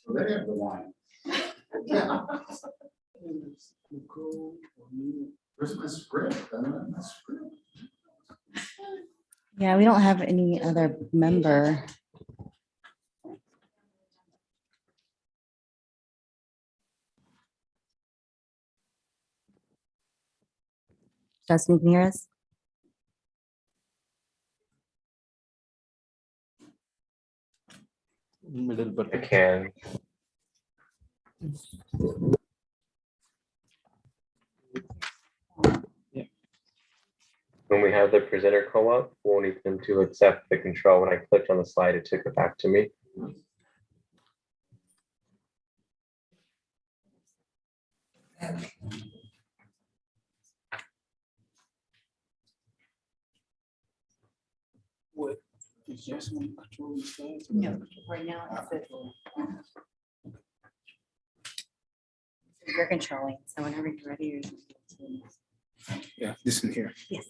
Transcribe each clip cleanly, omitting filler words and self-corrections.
So they have the wine. Yeah. Where's my script? I don't have my script. Yeah, we don't have any other member. Justin, you can hear us? Middle button. I can. Yeah. When we have the presenter co-op, we'll need them to accept the control. When I clicked on the slide, it took it back to me. What? Is Jasmine controlling slides? No, right now it says you're controlling, so whenever you're ready. Yeah, this one here. Yes.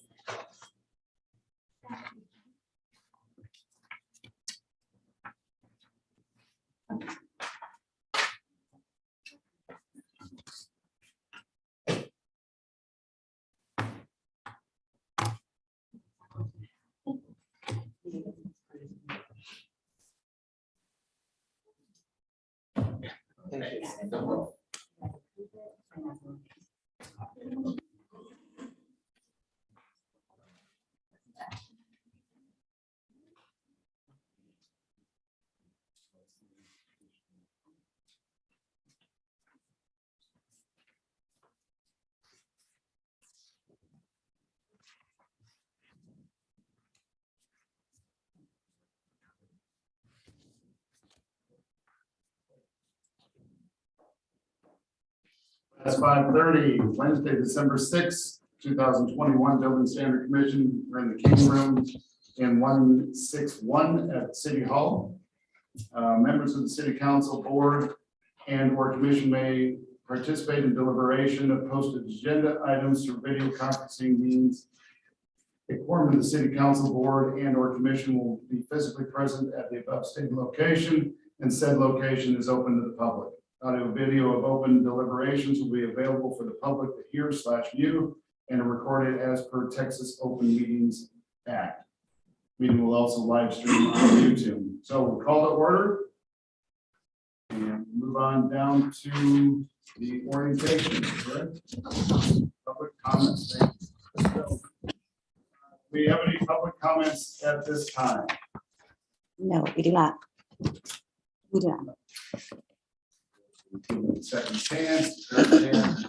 That's 5:30, Wednesday, December 6th, 2021, Building Standard Commission. We're in the King Room in 161 at City Hall. Members of the City Council Board and or commission may participate in deliberation of posted agenda items through video conferencing means. A quorum of the City Council Board and or commission will be physically present at the above stated location, and said location is open to the public. Audio video of open deliberations will be available for the public to hear/view and are recorded as per Texas Open Meetings Act. Meeting will also live stream on YouTube. So we'll call to order and move on down to the orientation. Correct? Public comments. Let's go. Do we have any public comments at this time? No, we do not. We do not. Second chance, third chance.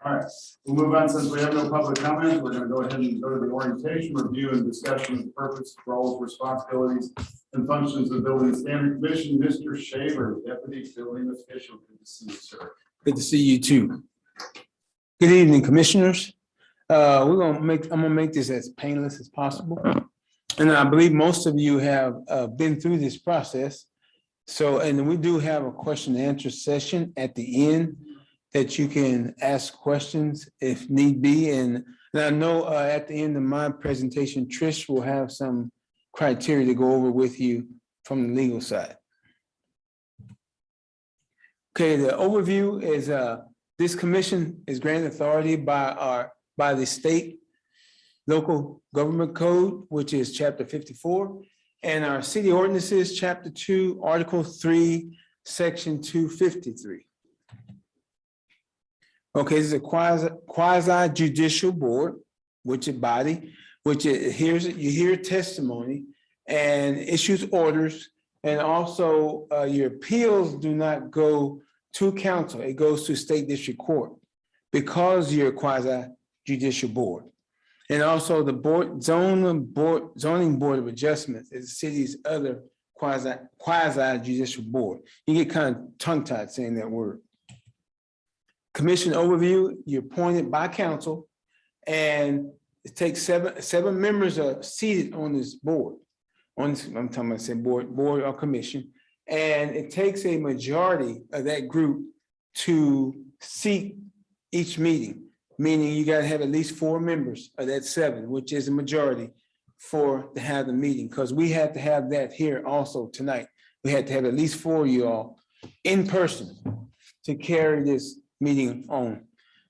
All right, we'll move on. Since we have no public comment, we're going to go ahead and go to the orientation, review, and discussion of the purpose, roles, responsibilities, and functions of the Building Standard Commission. Mr. Shaver, Deputy Building Official. Good to see you, sir. Good to see you too. Good evening, commissioners. I'm gonna make this as painless as possible. And I believe most of you have been through this process. So, and we do have a question and answer session at the end that you can ask questions if need be. And I know at the end of my presentation, Trish will have some criteria to go over with you from the legal side. Okay, the overview is this commission is granted authority by the state local government code, which is chapter 54, and our city ordinances, chapter 2, article 3, section 253. Okay, this is a quasi judicial board, which a body, which it hears, you hear testimony and issues orders, and also your appeals do not go to council, it goes to state district court because you're a quasi judicial board. And also the zoning board of adjustments is the city's other quasi judicial board. You get kind of tongue tied saying that word. Commission overview, you're appointed by council, and it takes seven members are seated on this board. I'm talking about say board or commission, and it takes a majority of that group to seat each meeting, meaning you got to have at least 4 members of that 7, which is a majority to have the meeting, because we have to have that here also tonight. we had to have at least 4 of you all in person to carry this meeting on.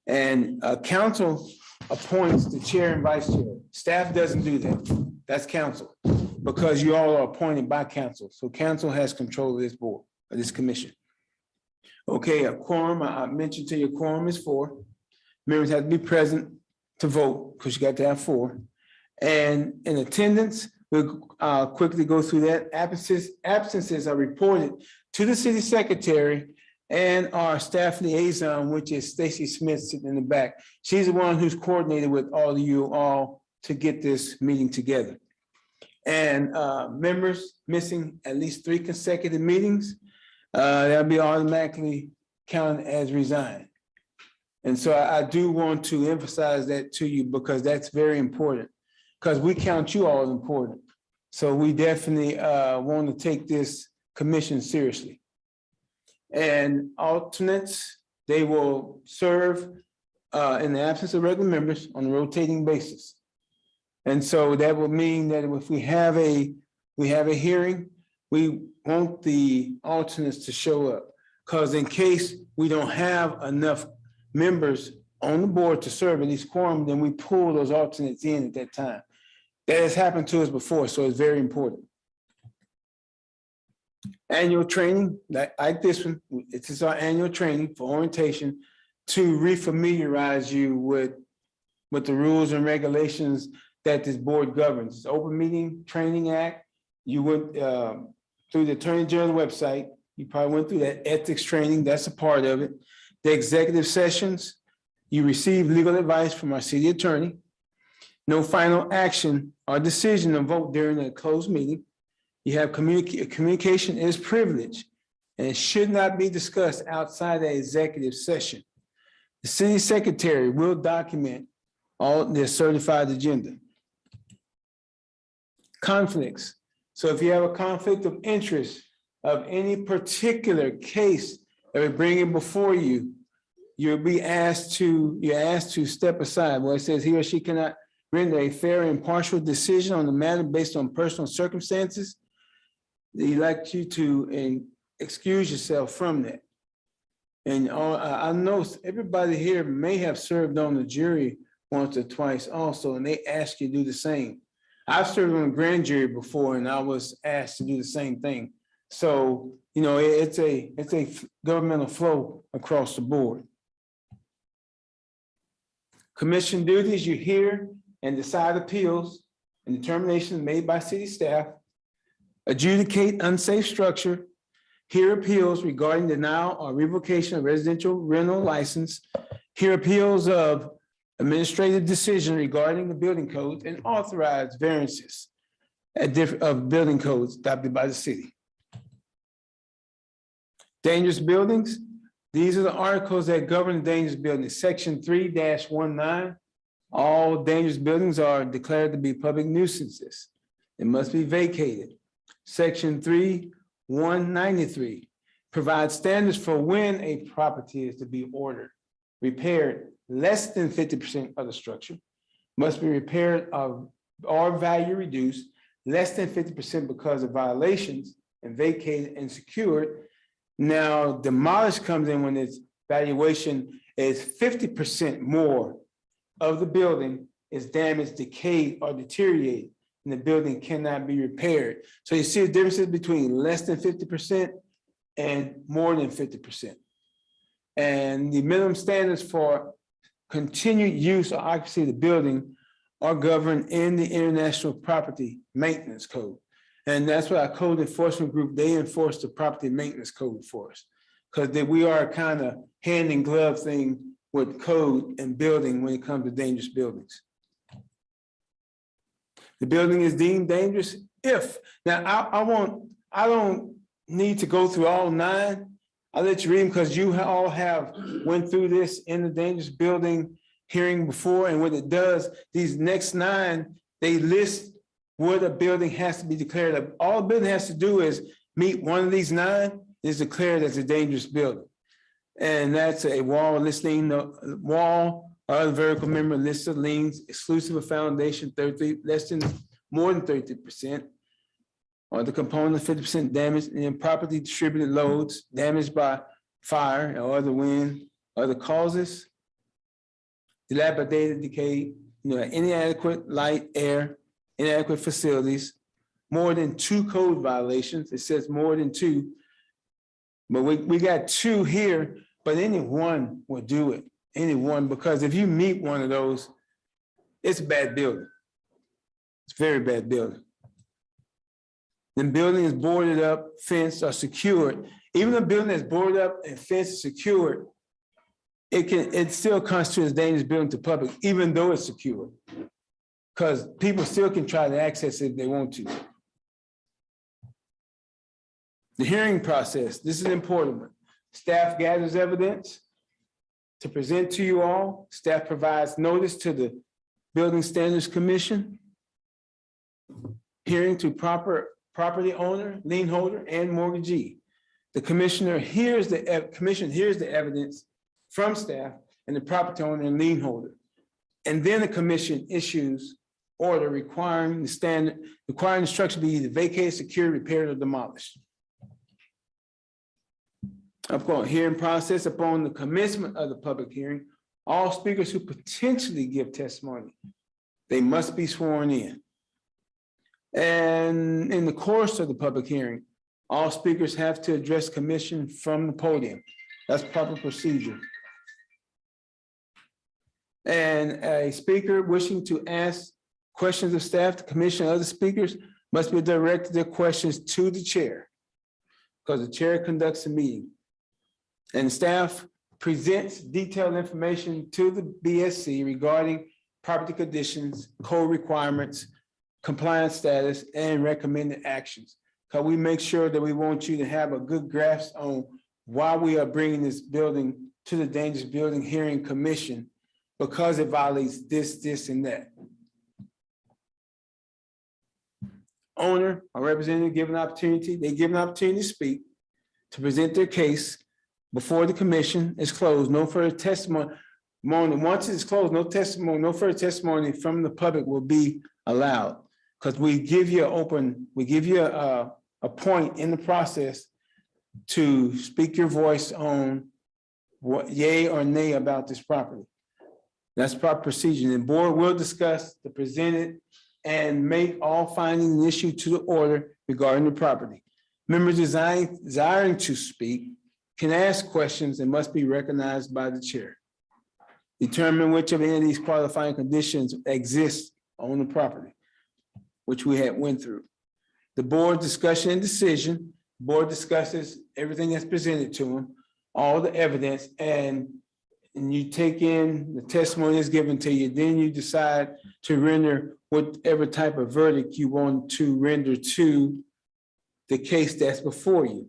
And council appoints the chair and vice chair. Staff doesn't do that. That's council, because you all are appointed by council. So council has control of this board, of this commission. Okay, a quorum, I mentioned to you, a quorum is 4. Members have to be present to vote, because you got to have 4. And in attendance, we'll quickly go through that. Absences are reported to the city secretary and our staff liaison, which is Stacy Smith sitting in the back. She's the one who's coordinated with all of you all to get this meeting together. And members missing at least 3 consecutive meetings, that'll be automatically counted as resigned. And so I do want to emphasize that to you, because that's very important, because we count you all as important. So we definitely want to take this commission seriously. And alternates, they will serve in the absence of regular members on a rotating basis. And so that will mean that if we have a hearing, we want the alternates to show up, because in case we don't have enough members on the board to serve in this quorum, then we pull those alternates in at that time. That has happened to us before, so it's very important. Annual training, like this one, this is our annual training for orientation to refamiliarize you with the rules and regulations that this board governs. It's Open Meeting Training Act. You went through the Attorney General website. You probably went through that ethics training. That's a part of it. The executive sessions, you receive legal advice from our city attorney. No final action or decision to vote during a closed meeting. You have communication is privileged and it should not be discussed outside the executive session. The city secretary will document all their certified agenda. Conflicts. So if you have a conflict of interest of any particular case that we bring in before you, you're asked to step aside. Well, it says he or she cannot render a fair and impartial decision on the matter based on personal circumstances. They elect you to excuse yourself from that. And I know everybody here may have served on the jury once or twice also, and they ask you to do the same. I've served on a grand jury before, and I was asked to do the same thing. So, you know, it's a governmental flow across the board. Commission duties, you hear and decide appeals and determinations made by city staff, adjudicate unsafe structure, hear appeals regarding denial or revocation of residential rental license, hear appeals of administrative decision regarding the building codes, and authorize variances of building codes adopted by the city. Dangerous buildings, these are the articles that govern the dangerous buildings. Section 3-19, all dangerous buildings are declared to be public nuisances. It must be vacated. Section 3-193 provides standards for when a property is to be ordered, repaired less than 50% of the structure, must be repaired or value reduced less than 50% because of violations, and vacated and secured. Now, demolished comes in when its valuation is 50% more of the building is damaged, decayed, or deteriorated, and the building cannot be repaired. So you see the differences between less than 50% and more than 50%. And the minimum standards for continued use or occupancy of the building are governed in the International Property Maintenance Code. And that's what our code enforcement group, they enforce the property maintenance code for us. Because we are kind of hand in glove thing with code and building when it comes to dangerous buildings. The building is deemed dangerous if, now I don't need to go through all 9. I'll let you read them because you all have went through this in the dangerous building hearing before. And what it does, these next 9, they list what a building has to be declared. All a building has to do is meet one of these 9 is declared as a dangerous building. And that's a wall listing, the wall or other vertical member list of liens, exclusive of foundation, 33, more than 30%. or the component of 50% damage and improperly distributed loads damaged by fire or other wind, other causes, dilapidated, decayed, inadequate light, air, inadequate facilities, more than 2 code violations. It says more than 2. But we got 2 here, but any one will do it. Any one, because if you meet one of those, it's a bad building. It's a very bad building. The building is boarded up, fenced, or secured. Even a building that's boarded up and fenced, secured, it still constitutes a dangerous building to public, even though it's secured. Because people still can try to access it if they want to. The hearing process, this is an important one. Staff gathers evidence to present to you all. Staff provides notice to the Building Standards Commission. Hearing to property owner, lien holder, and mortgagee. The commission hears the evidence from staff and the property owner and lien holder. And then the commission issues order requiring the structure be either vacated, secured, repaired, or demolished. Upon hearing process, upon the commencement of the public hearing, all speakers who potentially give testimony, they must be sworn in. And in the course of the public hearing, all speakers have to address commission from the podium. That's proper procedure. And a speaker wishing to ask questions of staff, the commission, and other speakers must be directed their questions to the chair, because the chair conducts the meeting. And staff presents detailed information to the BSC regarding property conditions, code requirements, compliance status, and recommended actions. Because we make sure that we want you to have a good grasp on why we are bringing this building to the Dangerous Building Hearing Commission, because it violates this, and that. Owner or representative given opportunity, they give an opportunity to speak, to present their case before the commission is closed. No further testimony. Once it's closed, no further testimony from the public will be allowed. Because we give you a point in the process to speak your voice on what yay or nay about this property. That's proper procedure. The board will discuss the presented and make all findings and issue to the order regarding the property. Members desiring to speak can ask questions and must be recognized by the chair. Determine which of any of these qualifying conditions exist on the property, which we had went through. The board discussion and decision, board discusses everything that's presented to them, all the evidence, and you take in the testimony that's given to you, then you decide to render whatever type of verdict you want to render to the case that's before you.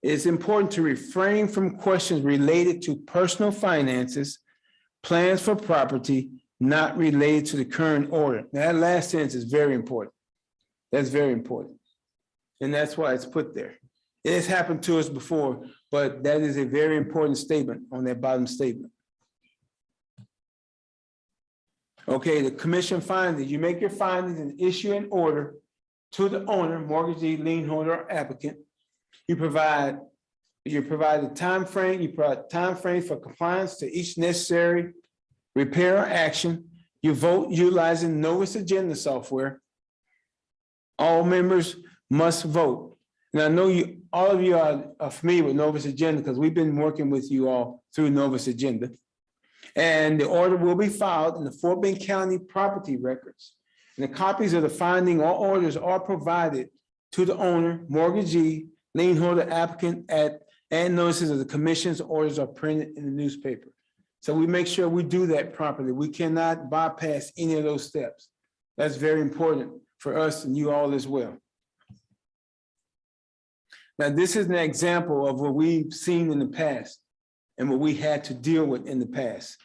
It's important to refrain from questions related to personal finances, plans for property, not related to the current order. Now, that last sentence is very important. That's very important. And that's why it's put there. It has happened to us before, but that is a very important statement on that bottom statement. Okay, the commission findings, you make your findings and issue an order to the owner, mortgagee, lien holder, or applicant. You provide a time frame. You provide time frame for compliance to each necessary repair or action. You vote utilizing Novus Agenda software. All members must vote. And I know all of you are familiar with Novus Agenda because we've been working with you all through Novus Agenda. And the order will be filed in the Fort Bend County property records. And the copies of the finding or orders are provided to the owner, mortgagee, lien holder, applicant, and notices of the commission's orders are printed in the newspaper. So we make sure we do that properly. We cannot bypass any of those steps. That's very important for us and you all as well. Now, this is an example of what we've seen in the past and what we had to deal with in the past.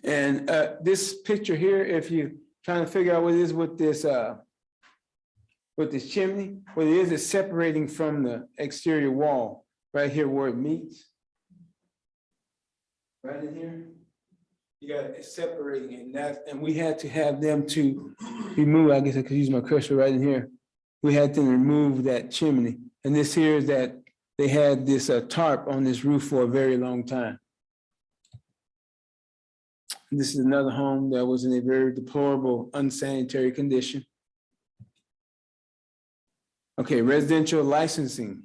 And this picture here, if you're trying to figure out what it is with this chimney, what it is separating from the exterior wall, right here where it meets. Right in here. You got it separating and we had to have them to remove, I guess I could use my cursor right in here. We had to remove that chimney. And this here is that they had this tarp on this roof for a very long time. This is another home that was in a very deplorable, unsanitary condition. Okay, residential licensing.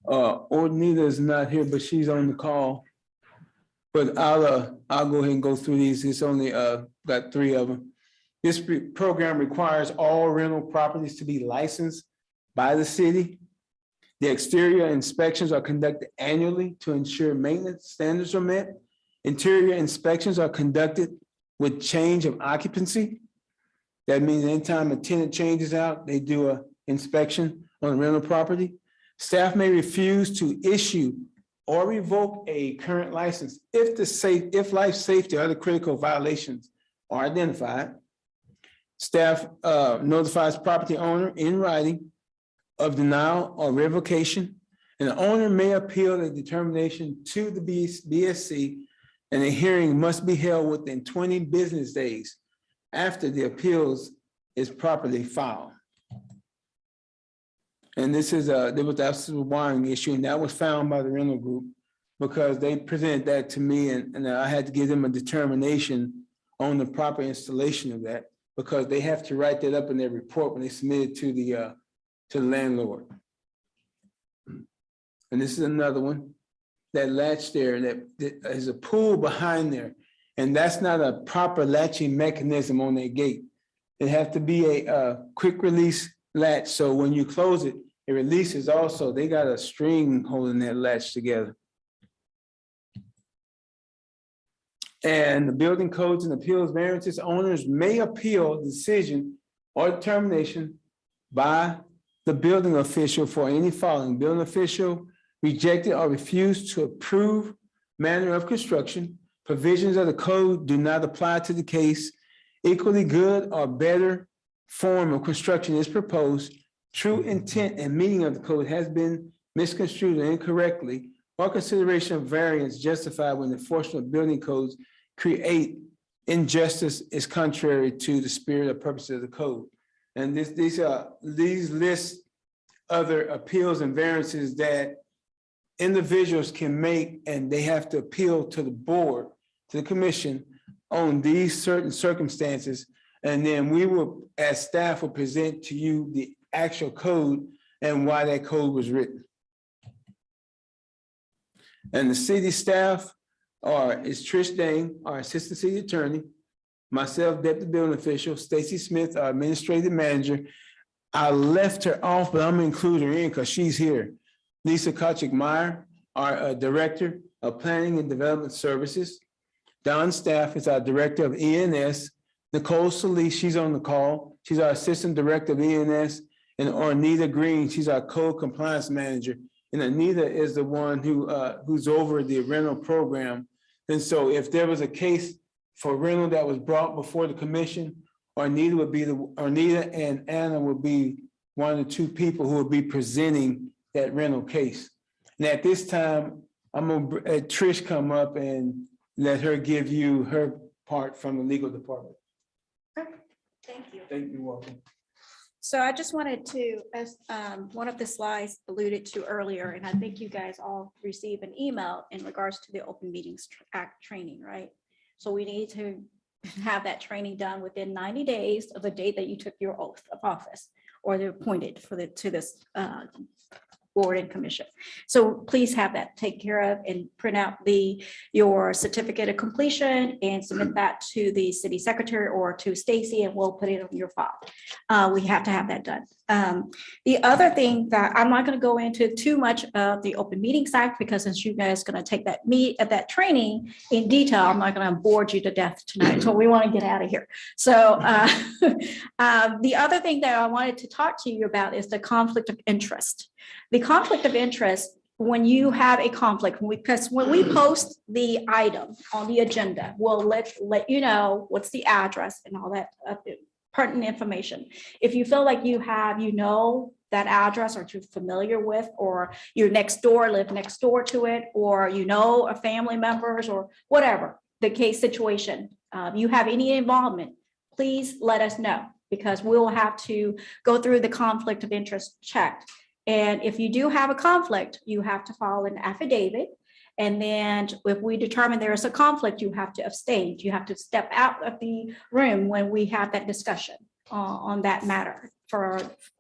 Ornita is not here, but she's on the call. But I'll go ahead and go through these. It's only got 3 of them. This program requires all rental properties to be licensed by the city. The exterior inspections are conducted annually to ensure maintenance standards are met. Interior inspections are conducted with change of occupancy. That means anytime a tenant changes out, they do an inspection on a rental property. Staff may refuse to issue or revoke a current license if life safety or other critical violations are identified. Staff notifies property owner in writing of denial or revocation, and the owner may appeal the determination to the BSC, and a hearing must be held within 20 business days after the appeals is properly filed. And this is there was absolute wiring issue, and that was found by the rental group because they presented that to me, and I had to give them a determination on the proper installation of that, because they have to write that up in their report when they submit it to the landlord. And this is another one, that latch there, that is a pool behind there, and that's not a proper latching mechanism on their gate. It has to be a quick release latch, so when you close it, it releases also. They got a string holding that latch together. And the building codes and appeals variances, owners may appeal the decision or determination by the building official for any following. Building official rejected or refused to approve manner of construction. Provisions of the code do not apply to the case. Equally good or better form of construction is proposed. True intent and meaning of the code has been misconstrued incorrectly, or consideration of variance justified when the enforcement of building codes create injustice is contrary to the spirit or purpose of the code. And these list other appeals and variances that individuals can make, and they have to appeal to the board, to the commission on these certain circumstances. And then we will, as staff, will present to you the actual code and why that code was written. And the city staff is Trish Dane, our assistant city attorney, myself, deputy building official, Stacy Smith, our administrative manager. I left her off, but I'm gonna include her in because she's here. Lisa Kochik-Meyer, our director of planning and development services. Don Staff is our director of ENS. Nicole Solis, she's on the call. She's our assistant director of ENS. And Ornita Green, she's our code compliance manager. And Anita is the one who's over the rental program. And so if there was a case for rental that was brought before the commission, Ornita and Anna would be one of the 2 people who would be presenting that rental case. And at this time, I'm gonna let Trish come up and let her give you her part from the legal department. Thank you. Thank you, welcome. So I just wanted to, as one of the slides alluded to earlier, and I think you guys all received an email in regards to the Open Meetings Act training, right? So we need to have that training done within 90 days of the date that you took your oath of office or they're appointed to this board and commission. So please have that taken care of and print out your certificate of completion and submit that to the city secretary or to Stacy, and we'll put it on your file. We have to have that done. The other thing that I'm not going to go into too much of the Open Meetings Act, because since you guys are going to take that training in detail, I'm not going to bore you to death tonight. So we want to get out of here. So the other thing that I wanted to talk to you about is the conflict of interest. The conflict of interest, when you have a conflict, because when we post the item on the agenda, we'll let you know what's the address and all that pertinent information. If you feel like that address, or you're familiar with, or you're live next door to it, or a family members or whatever, the case situation, you have any involvement, please let us know, because we'll have to go through the conflict of interest check. And if you do have a conflict, you have to file an affidavit. And then if we determine there is a conflict, you have to abstain. You have to step out of the room when we have that discussion on that matter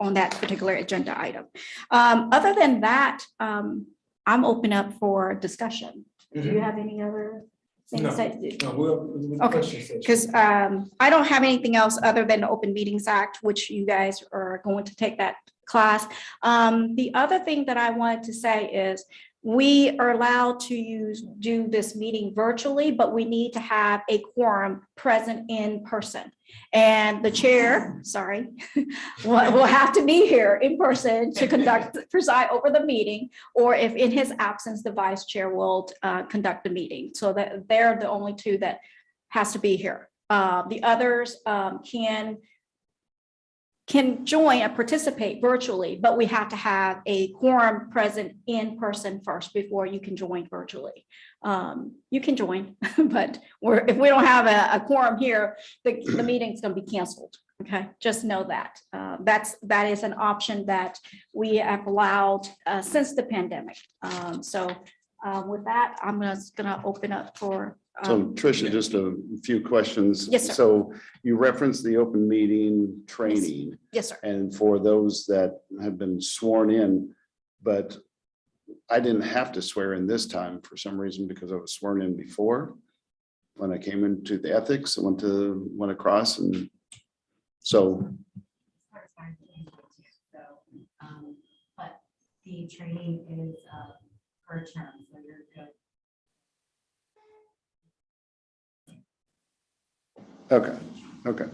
on that particular agenda item. Other than that, I'm open up for discussion. Do you have any other things that? Okay, because I don't have anything else other than the Open Meetings Act, which you guys are going to take that class. The other thing that I wanted to say is we are allowed to do this meeting virtually, but we need to have a quorum present in person. And the chair, sorry, will have to be here in person to preside over the meeting, or if in his absence, the vice chair will conduct the meeting. So that they're the only two that has to be here. The others can join and participate virtually, but we have to have a quorum present in person first before you can join virtually. You can join, but if we don't have a quorum here, the meeting's going to be canceled. Okay, just know that. That is an option that we have allowed since the pandemic. With that, I'm just going to open up for. So Tricia, just a few questions. Yes, sir. So you referenced the open meeting training. Yes, sir. And for those that have been sworn in, but I didn't have to swear in this time for some reason because I was sworn in before. When I came into the ethics, I went across, and so. But the training is per term, so you're good. Okay.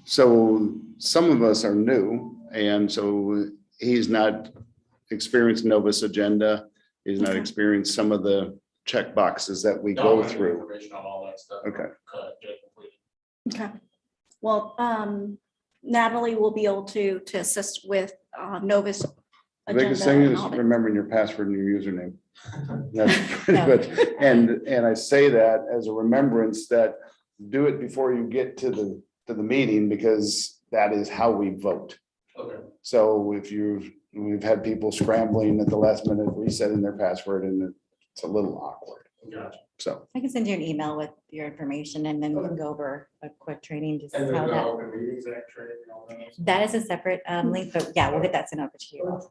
So some of us are new, and so he's not experienced Novus agenda. He's not Okay. experienced some of the check boxes that we go through. Information on all that stuff. Okay. Get completed. Okay. Well, Natalie will be able to assist with Novus The biggest agenda thing and is all that. remembering your password and your username. That's pretty No. good. And I say that as a remembrance that do it before you get to the meeting, because that is how we vote. Okay. So if we've had people scrambling at the last minute, resetting their password, and it's a little awkward. Gotcha. So, I can send you an email with your information, and then we can go over a quick training, just And then how the that. open meetings act training and all that. That is a separate link, but yeah, we'll get that sent over to you.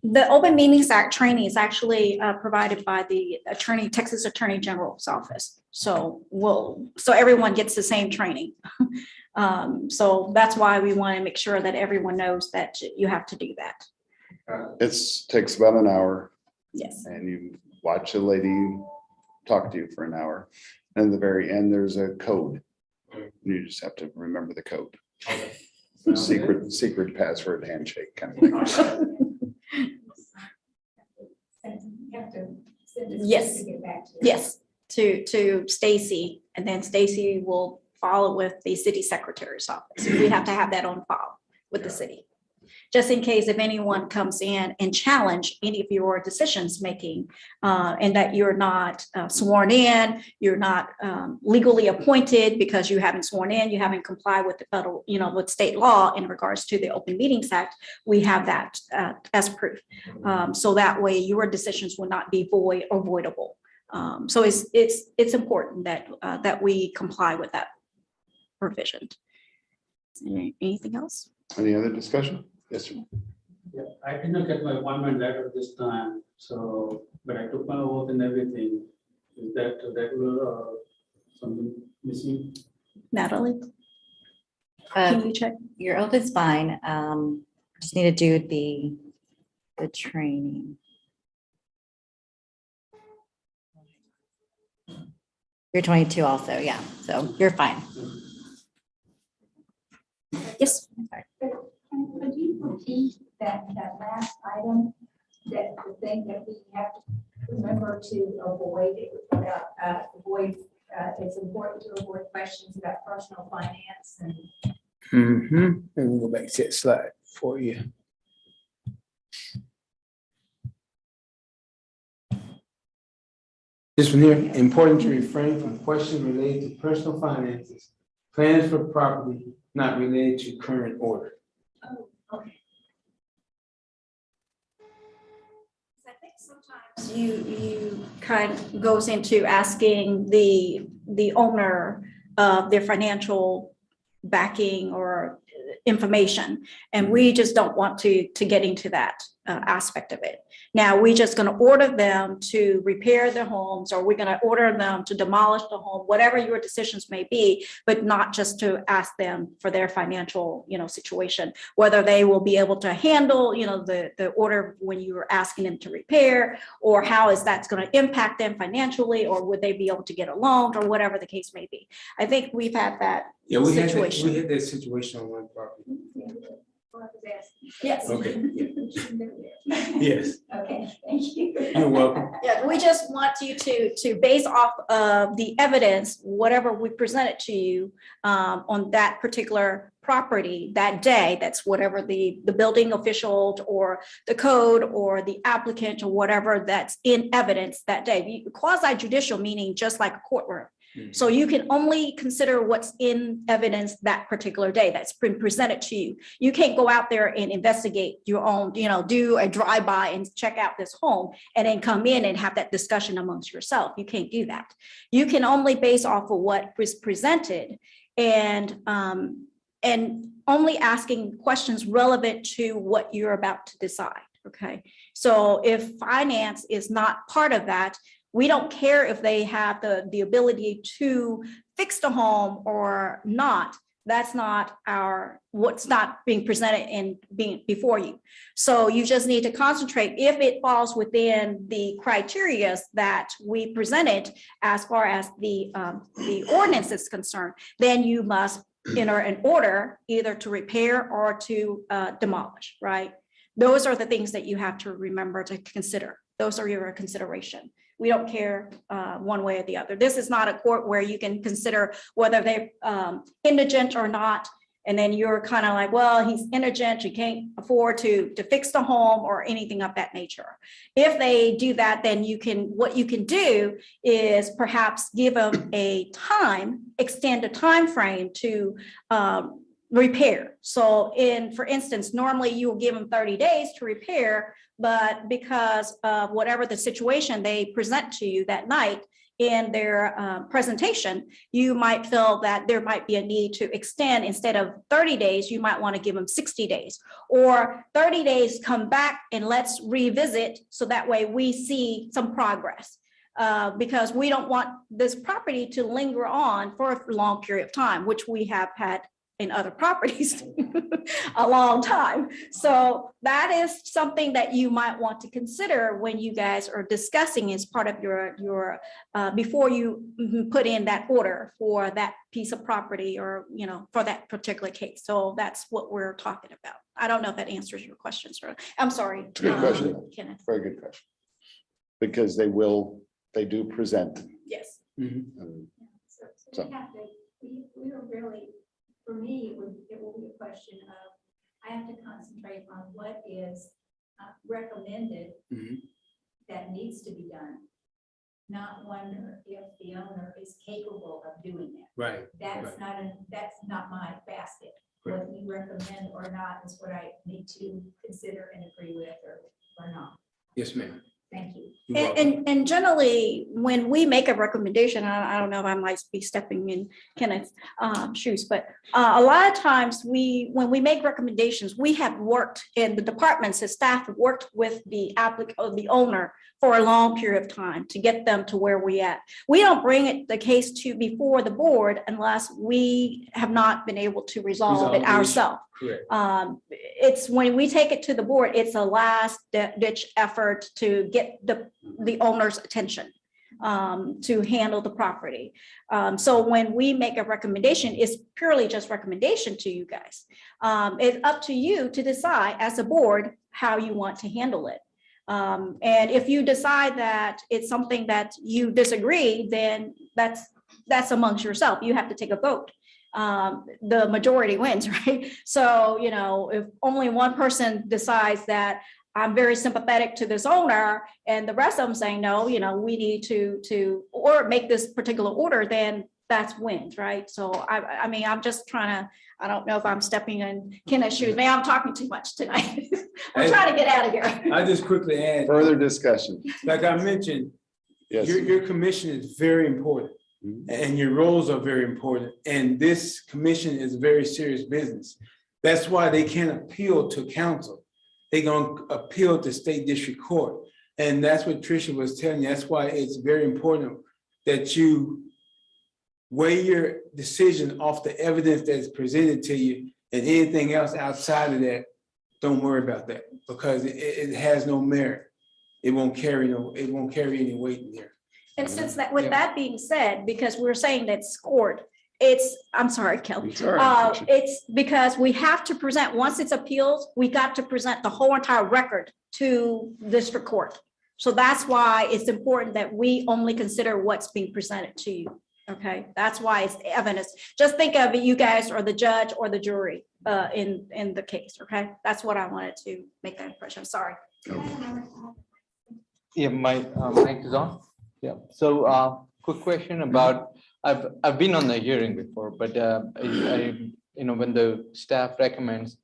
The Open Meetings Act training is actually provided by the Texas Attorney General's office. So everyone gets the same training. So that's why we want to make sure that everyone knows that you have to do that. takes about an hour, Yes. and you watch a lady talk to you for an hour. And at the very end, there's a code. You just have to remember the code. Okay. Secret password handshake kind of thing. Yes. Yes, to Stacy, and then Stacy will follow with the city secretary's office. We have to have that on file with the city. Just in case if anyone comes in and challenge any of your decisions making, and that you're not sworn in, you're not legally appointed because you haven't sworn in, you haven't complied with the federal, with state law in regards to the Open Meetings Act, we have that as proof. So that way your decisions will not be void or voidable. So it's important that we comply with that provision. Anything else? Any other discussion? Yes, sir. Yeah, I did not get my appointment letter this time, so, but I took my oath and everything. Is that regular or something missing? Natalie, can you check? Your oath is fine. Just need to do the training. You're 22 also, yeah, so you're fine. Yes. Could you repeat that last item, that the thing that we have to remember to avoid, it's important to avoid questions about personal finance and. Let me go back to that slide for you. This one here, important to refrain from questions related to personal finances, plans for property not related to current order. Oh, okay. I think sometimes you kind of goes into asking the owner of their financial backing or information, and we just don't want to get into that aspect of it. Now, we're just going to order them to repair their homes, or we're going to order them to demolish the home, whatever your decisions may be, but not just to ask them for their financial, situation, whether they will be able to handle, the order when you were asking them to repair, or how is that's going to impact them financially, or would they be able to get a loan, or whatever the case may be. I think we've had that Yeah, we had situation. that situation on one property. Yes. Okay. Yes, Okay, thank you. you're welcome. Yeah, we just want you to base off of the evidence, whatever we presented to you on that particular property that day. That's whatever the building official or the code or the applicant or whatever that's in evidence that day. Quasi judicial meaning just like a courtroom. So you can only consider what's in evidence that particular day that's been presented to you. You can't go out there and investigate your own, do a drive-by and check out this home and then come in and have that discussion amongst yourself. You can't do that. You can only base off of what was presented and only asking questions relevant to what you're about to decide. Okay. So if finance is not part of that, we don't care if they have the ability to fix the home or not. That's not what's not being presented and being before you. So you just need to concentrate. If it falls within the criteria that we presented as far as the ordinance is concerned, then you must enter an order either to repair or to demolish, right? Those are the things that you have to remember to consider. Those are your consideration. We don't care one way or the other. This is not a court where you can consider whether they're indigent or not. And then you're kind of like, well, he's indigent, you can't afford to fix the home or anything of that nature. If they do that, then what you can do is perhaps give them a extend a time frame to repair. So for instance, normally you will give them 30 days to repair, but because of whatever the situation they present to you that night in their presentation, you might feel that there might be a need to extend. Instead of 30 days, you might want to give them 60 days or 30 days, come back and let's revisit. So that way we see some progress. Because we don't want this property to linger on for a long period of time, which we have had in other properties a long time. So that is something that you might want to consider when you guys are discussing as part of your before you put in that order for that piece of property or, for that particular case. So that's what we're talking about. I don't know if that answers your questions. I'm sorry. It's a good question. Kenneth. Very good question. Because they do present. Yes. So we have to, we don't really, for me, it will be a question of, I have to concentrate on what is recommended that needs to be done. Not wonder if the owner is capable of doing that. Right. That's not my basket. Right. What you recommend or not is what I need to consider and agree with or not. Yes, ma'am. Thank you. You're welcome. And generally, when we make a recommendation, I don't know if I might be stepping in Kenneth's shoes, but a lot of times when we make recommendations, we have worked in the departments, the staff have worked with the applicant or the owner for a long period of time to get them to where we at. We don't bring the case to before the board unless we have not been able to resolve it the issue. ourselves. Correct. It's when we take it to the board, it's a last ditch effort to get the owner's attention to handle the property. So when we make a recommendation, it's purely just recommendation to you guys. It's up to you to decide as a board how you want to handle it. And if you decide that it's something that you disagree, then that's amongst yourself. You have to take a vote. The majority wins, right? So, if only one person decides that I'm very sympathetic to this owner, and the rest of them saying, no, we need or make this particular order, then that's wins, right? So I mean, I'm just trying to, I don't know if I'm stepping in Kenneth's shoes. Maybe I'm talking too much tonight. I'm trying to get out of here. I just quickly add, Further discussion. like I mentioned, Yes. your commission is very important. Mhm. And your roles are very important. And this commission is very serious business. That's why they can't appeal to council. They're gonna appeal to state district court. And that's what Tricia was telling you. That's why it's very important that you weigh your decision off the evidence that's presented to you, and anything else outside of that, don't worry about that, because it has no merit. It won't carry any weight in there. And since that, with that being said, because we're saying that scored, I'm sorry, Kelly. It's all right. It's because we have to present, once it's appealed, we got to present the whole entire record to district court. So that's why it's important that we only consider what's being presented to you. Okay, that's why it's evidence. Just think of it, you guys or the judge or the jury in the case. Okay, that's what I wanted to make that impression. Sorry. Yeah, my mic is on. Yeah, so quick question about, I've been on the hearing before, but when the staff recommends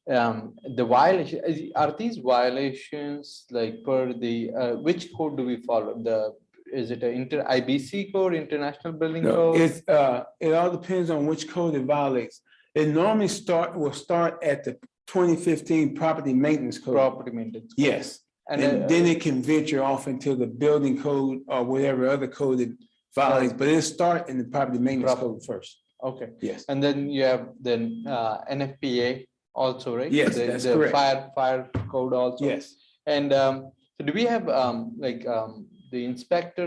the violation, are these violations like per the, which code do we follow? Is it an IBC code, International Building No, Code? it all depends on which code it violates. It normally will start at the 2015 property maintenance code. Property maintenance. Yes, and then it can venture off into the building code or whatever other code it violates, but it'll start in the property maintenance code first. Okay, Yes, and then you have then NFPA also, right? Yes, that's correct. Fire code also. yes. And so do we have the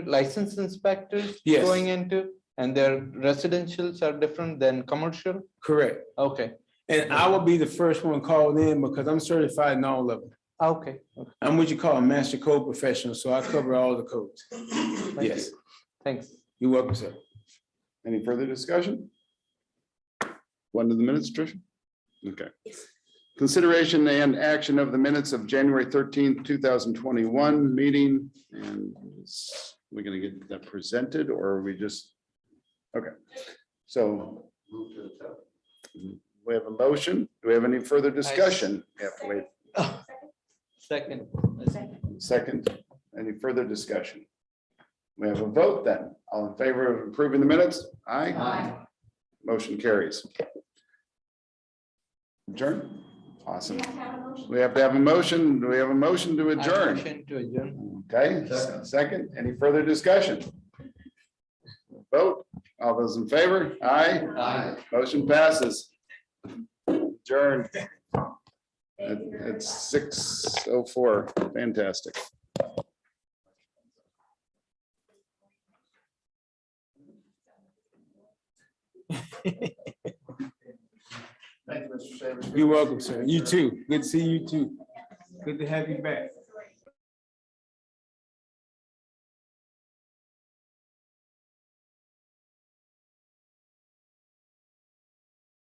licensed inspectors Yes. going into, and their residentials are different than commercial? Correct. Okay, And I will be the first one called in because I'm certified in all of them. okay. I'm what you call a master code professional, so I cover all the codes. Thank Yes, you. Thanks. you're welcome, sir. Any further discussion? One to the minutes, Tricia? Okay. Consideration and action of the minutes of January 13th, 2021 meeting. And we're going to get that presented, or are we just? Okay. So we have a motion. Do we have any further discussion? Yeah, wait. Second. Second, any further discussion? We have a vote then. All in favor of approving the minutes? Aye. Aye. Motion carries. Adjourn. Awesome. We have to have a motion. Do we have a motion to adjourn? Motion to adjourn. Okay, second, any further discussion? Vote. All those in favor? Aye. Aye. Motion passes. Adjourned. It's 6:04. Fantastic. Thank you, Mr. Shavers. You're welcome, sir. You too. Good to see you too. Good to have you back.